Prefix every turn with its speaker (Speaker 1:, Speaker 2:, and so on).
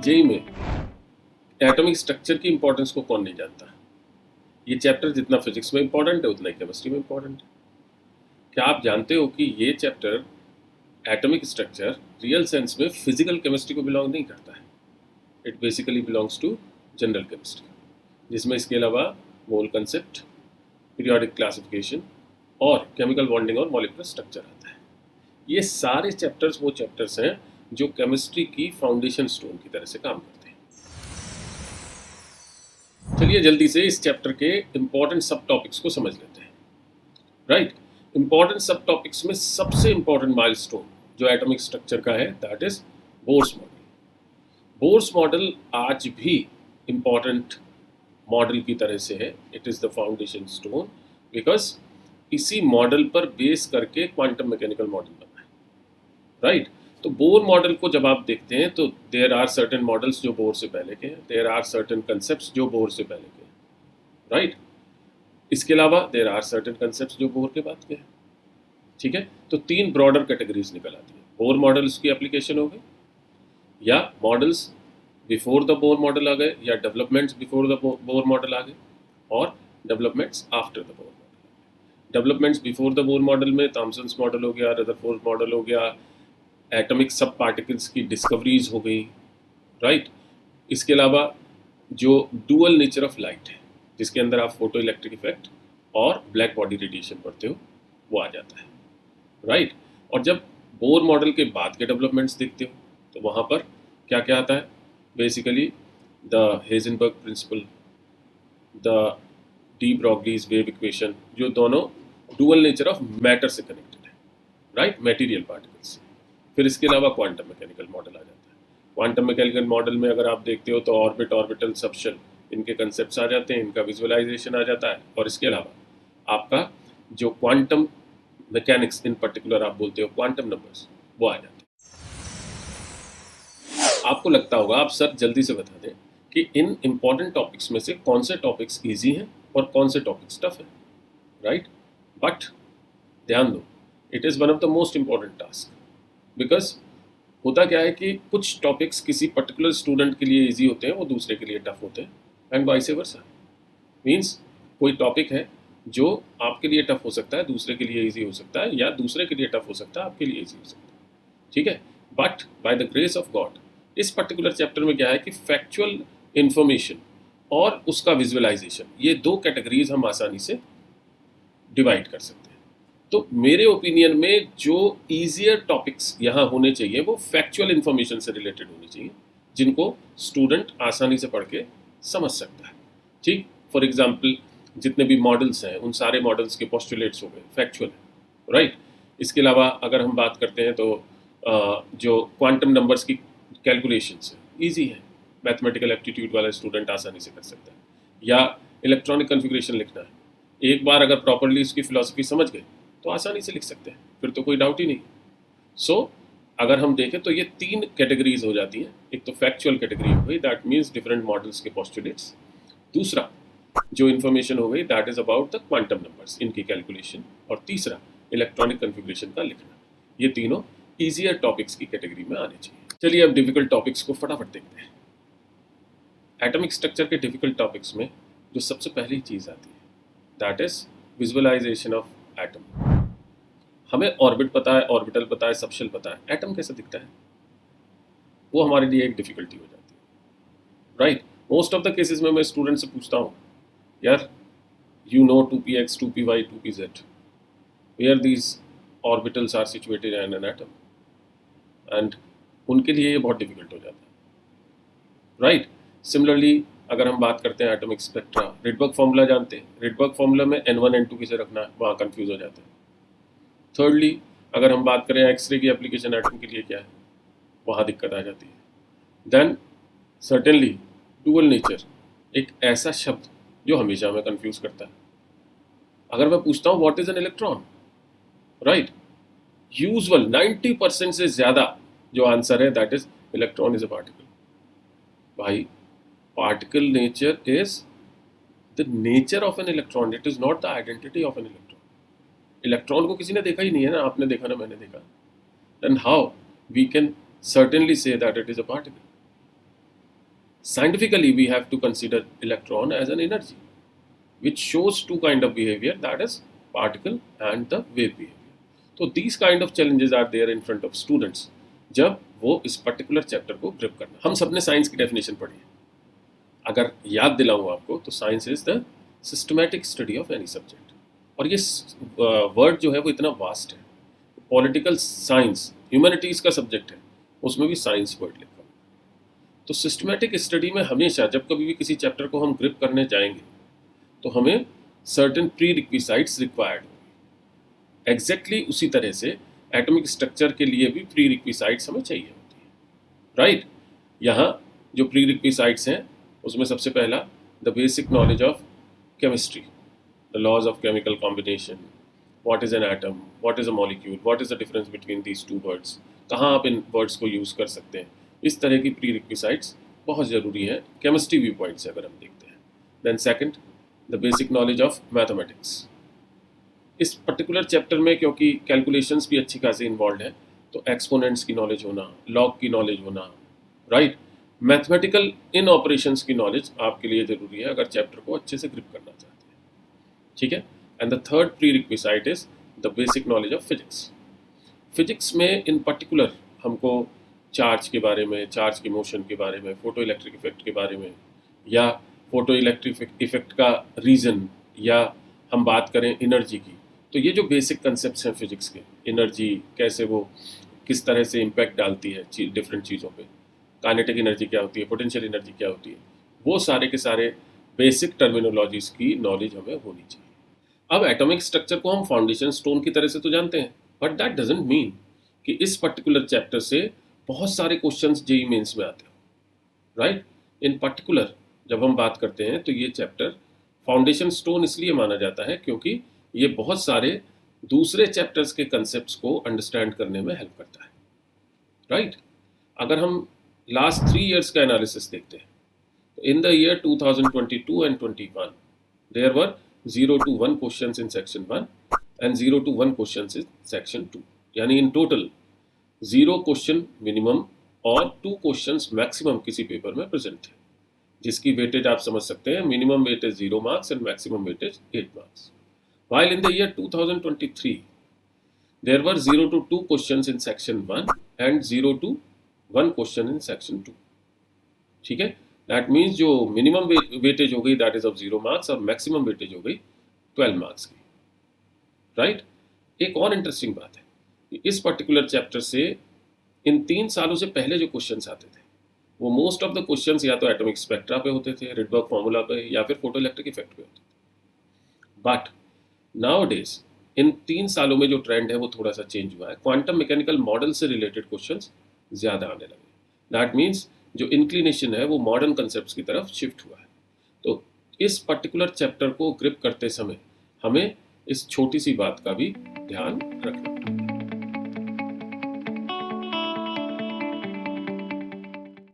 Speaker 1: JEE में atomic structure की importance को कौन नहीं जानता। ये चैप्टर जितना फिजिक्स में इंपॉर्टेंट है उतना ही केमिस्ट्री में इंपॉर्टेंट है। क्या आप जानते हो कि ये chapter atomic structure real sense में फिजिकल केमिस्ट्री को बिलोंग नहीं करता है। It basically belongs to general chemistry, जिसमें इसके अलावा मोल कंसेप्ट, पीरियोडिक क्लासिफिकेशन और केमिकल बॉन्डिंग और मॉलिक्यूलर स्ट्रक्चर आता है। ये सारे चैप्टर्स वो चैप्टर्स हैं जो केमिस्ट्री की फाउंडेशन स्टोन की तरह से काम करते हैं। चलिए जल्दी से इस चैप्टर के इंपॉर्टेंट सब टॉपिक्स को समझ लेते हैं। राइट, इंपॉर्टेंट सब टॉपिक्स में सबसे इंपॉर्टेंट माइलस्टोन जो एटॉमिक स्ट्रक्चर का है that is Bohr's model. Bohr's model आज भी इंपॉर्टेंट मॉडल की तरह से है। It is the foundation stone because इसी मॉडल पर बेस करके क्वांटम मैकेनिकल मॉडल बना है। राइट, तो बोर मॉडल को जब आप देखते हैं तो देयर आर सर्टेन मॉडल्स जो बोर से पहले के हैं, देयर आर सर्टेन कंसेप्ट जो बोर से पहले के हैं। राइट, इसके अलावा देयर आर सर्टेन कंसेप्ट जो बोर के बाद के हैं। ठीक है, तो तीन ब्रॉडर कैटेगरीज निकल आती है। बोर मॉडल्स की एप्लीकेशन हो गई, या models before the Bohr model आ गए, या developments before the Bohr model आ गए, और developments after the Bohr model. Developments before the Bohr model में थॉमसन्स मॉडल हो गया, रदरफोर्ड मॉडल हो गया, एटॉमिक सब पार्टिकल्स की डिस्कवरीज हो गई। राइट, इसके अलावा जो डुअल नेचर ऑफ लाइट है, जिसके अंदर आप फोटो इलेक्ट्रिक इफेक्ट और ब्लैक बॉडी रेडिएशन पढ़ते हो, वो आ जाता है। राइट, और जब बोर मॉडल के बाद के डेवलपमेंट्स देखते हो तो वहाँ पर क्या क्या आता है? Basically the Heisenberg principle, the de Broglie's wave equation, जो दोनों डुअल नेचर ऑफ मैटर से कनेक्टेड है। राइट, मटेरियल पार्टिकल्स से। फिर इसके अलावा क्वांटम मैकेनिकल मॉडल आ जाता है। क्वांटम मैकेनिकल मॉडल में अगर आप देखते हो तो ऑर्बिट, ऑर्बिटल, सबशेल, इनके कंसेप्ट आ जाते हैं, इनका विजुअलाइजेशन आ जाता है। और इसके अलावा आपका जो क्वांटम मैकेनिक्स इन पर्टिकुलर आप बोलते हो क्वांटम नंबर्स, वो आ जाते हैं। आपको लगता होगा आप सर जल्दी से बता दें कि इन इंपॉर्टेंट टॉपिक्स में से कौन से टॉपिक्स इजी हैं और कौन से टॉपिक्स टफ हैं। राइट, बट ध्यान दो, it is one of the most important task. Because होता क्या है कि कुछ टॉपिक्स किसी पर्टिकुलर स्टूडेंट के लिए इजी होते हैं, वो दूसरे के लिए टफ होते हैं, एंड वाइस वर्सा। मीन्स कोई टॉपिक है जो आपके लिए टफ हो सकता है, दूसरे के लिए इजी हो सकता है, या दूसरे के लिए टफ हो सकता है, आपके लिए इजी हो सकता है। ठीक है, but by the grace of God इस पर्टिकुलर चैप्टर में क्या है कि फैक्चुअल इंफॉर्मेशन और उसका विजुअलाइजेशन, ये दो कैटेगरीज हम आसानी से डिवाइड कर सकते हैं। तो मेरे ओपिनियन में जो ईजियर टॉपिक्स यहाँ होने चाहिए वो फैक्चुअल इंफॉर्मेशन से रिलेटेड होने चाहिए, जिनको स्टूडेंट आसानी से पढ़ के समझ सकता है। ठीक, फॉर एग्जाम्पल जितने भी मॉडल्स हैं उन सारे मॉडल्स के पोस्टुलेट्स हो गए, फैक्चुअल है। राइट, इसके अलावा अगर हम बात करते हैं तो जो क्वांटम नंबर्स की कैलकुलेशंस है, ईजी है, मैथमेटिकल एप्टीट्यूड वाला स्टूडेंट आसानी से कर सकता है। या इलेक्ट्रॉनिक कन्फिग्रेशन लिखना है, एक बार अगर प्रॉपरली इसकी फिलॉसफी समझ गए तो आसानी से लिख सकते हैं, फिर तो कोई डाउट ही नहीं। सो अगर हम देखें तो ये तीन कैटेगरीज हो जाती हैं। एक तो फैक्चुअल कैटेगरी हो गई, दैट मीन्स डिफरेंट मॉडल्स के पोस्टुलेट्स। दूसरा जो इन्फॉर्मेशन हो गई that is about the quantum numbers, इनकी कैलकुलेशन। और तीसरा इलेक्ट्रॉनिक कन्फिग्रेशन का लिखना। ये तीनों ईजियर टॉपिक्स की कैटेगरी में आने चाहिए। चलिए अब डिफिकल्ट टॉपिक्स को फटाफट देखते हैं। एटॉमिक स्ट्रक्चर के डिफिकल्ट टॉपिक्स में जो सबसे पहली चीज़ आती है that is visualization of atom. हमें ऑर्बिट पता है, ऑर्बिटल पता है, सबशेल पता है, एटम कैसे दिखता है वो हमारे लिए एक डिफिकल्टी हो जाती है। Right, most of the cases में मैं स्टूडेंट से पूछता हूँ, यार you know 2px, 2py, 2pz, where these orbitals are situated in an atom, and उनके लिए ये बहुत डिफिकल्ट हो जाता है। राइट, सिमिलरली अगर हम बात करते हैं एटॉमिक स्पेक्ट्रा, रिडबर्ग फॉर्मूला जानते हैं, रिडबर्ग फॉर्मूला में n1 n2 किसे रखना है, वहाँ कंफ्यूज हो जाते हैं। थर्डली अगर हम बात करें एक्सरे की एप्लीकेशन एटम के लिए क्या है, वहाँ दिक्कत आ जाती है। देन सर्टेनली डुअल नेचर एक ऐसा शब्द जो हमेशा हमें कंफ्यूज करता है। अगर मैं पूछता हूँ what is an electron, right, usual 90% से ज़्यादा जो आंसर है that is electron is a particle. भाई, particle nature is the nature of an electron, it is not the identity of an electron. Electron को किसी ने देखा ही नहीं है ना, आपने देखा ना मैंने देखा, then how we can certainly say that it is a particle. Scientifically, we have to consider electron as an energy, which shows two kind of behavior, that is particle and the wave behavior. तो these kind of challenges are there in front of students जब वो इस particular chapter को grip करना. हम सबने science की definition पढ़ी है. अगर याद दिलाऊं आपको तो science is the systematic study of any subject. और ये वर्ड जो है वो इतना वास्ट है. पॉलिटिकल साइंस ह्यूमैनिटीज़ का सब्जेक्ट है, उसमें भी साइंस वर्ड लिखा हुआ. तो सिस्टमैटिक स्टडी में हमेशा जब कभी भी किसी चैप्टर को हम ग्रिप करने जाएंगे तो हमें सर्टेन प्री रिक्विसाइट्स रिक्वायर्ड. एग्जैक्टली उसी तरह से एटॉमिक स्ट्रक्चर के लिए भी प्री रिक्विसाइट्स हमें चाहिए होती है. राइट. यहाँ जो प्री रिक्विसाइट्स हैं उसमें सबसे पहला the basic knowledge of chemistry, the laws of chemical combination, what is an atom, what is a molecule, what is the difference between these two words, कहाँ आप इन वर्ड्स को यूज़ कर सकते हैं. इस तरह की प्री रिक्विसाइट्स बहुत ज़रूरी है केमिस्ट्री व्यू पॉइंट से अगर हम देखते हैं. Then second, the basic knowledge of mathematics. इस पर्टिकुलर चैप्टर में क्योंकि कैलकुलेशंस भी अच्छी खासी इन्वॉल्व है, तो एक्सपोनेंट्स की नॉलेज होना, लॉग की नॉलेज होना, राइट, मैथमेटिकल इन ऑपरेशंस की नॉलेज आपके लिए ज़रूरी है अगर चैप्टर को अच्छे से ग्रिप करना चाहते हैं. ठीक है. And the third pre requisite is the basic knowledge of physics. Physics में इन पर्टिकुलर हमको चार्ज के बारे में, चार्ज के मोशन के बारे में, फोटो इलेक्ट्रिक इफेक्ट के बारे में, या फोटो इलेक्ट्रिक इफेक्ट का रीज़न, या हम बात करें एनर्जी की, तो ये जो बेसिक कंसेप्ट्स हैं फिजिक्स के, एनर्जी कैसे वो किस तरह से इम्पैक्ट डालती है डिफरेंट चीज़ों पे, काइनेटिक एनर्जी क्या होती है, पोटेंशियल एनर्जी क्या होती है, वो सारे के सारे बेसिक टर्मिनोलॉजीज की नॉलेज हमें होनी चाहिए. अब एटॉमिक स्ट्रक्चर को हम फाउंडेशन स्टोन की तरह से तो जानते हैं, बट दैट डजंट मीन कि इस पर्टिकुलर चैप्टर से बहुत सारे क्वेश्चंस जेईई मेंस में आते हैं. राइट. इन पर्टिकुलर जब हम बात करते हैं तो ये चैप्टर फाउंडेशन स्टोन इसलिए माना जाता है क्योंकि ये बहुत सारे दूसरे चैप्टर्स के कंसेप्ट्स को अंडरस्टैंड करने में हेल्प करता है. राइट. अगर हम लास्ट 3 years का एनालिसिस देखते हैं तो in the year 2022 and 21 there were 0 to 1 questions in section 1 and 0 to 1 questions in section 2. यानी इन टोटल 0 क्वेश्चन मिनिमम और 2 क्वेश्चंस मैक्सिमम किसी पेपर में प्रेजेंट थे, जिसकी वेटेज आप समझ सकते हैं. Minimum weightage 0 marks and maximum weightage 8 marks. While in the year 2023, there were 0 to 2 questions in section 1 and 0 to 1 question in section 2. ठीक है. That means जो मिनिमम वेटेज हो गई that is of 0 marks और मैक्सिमम वेटेज हो गई 12 marks की. Right. एक और इंटरेस्टिंग बात है कि इस पर्टिकुलर चैप्टर से इन 3 सालों से पहले जो क्वेश्चंस आते थे वो मोस्ट ऑफ द क्वेश्चंस या तो एटॉमिक स्पेक्ट्रा पे होते थे, रिडबर्ग फार्मूला पे, या फिर फोटो इलेक्ट्रिक इफेक्ट पे होते थे. बट नाउअडेज इन 3 सालों में जो ट्रेंड है वो थोड़ा सा चेंज हुआ है. क्वांटम मैकेनिकल मॉडल से रिलेटेड क्वेश्चंस ज़्यादा आने लगे. दैट मीन्स जो इंक्लिनेशन है वो मॉडर्न कंसेप्ट्स की तरफ शिफ्ट हुआ है. तो इस पर्टिकुलर चैप्टर को ग्रिप करते समय हमें इस छोटी सी बात का भी ध्यान रखना.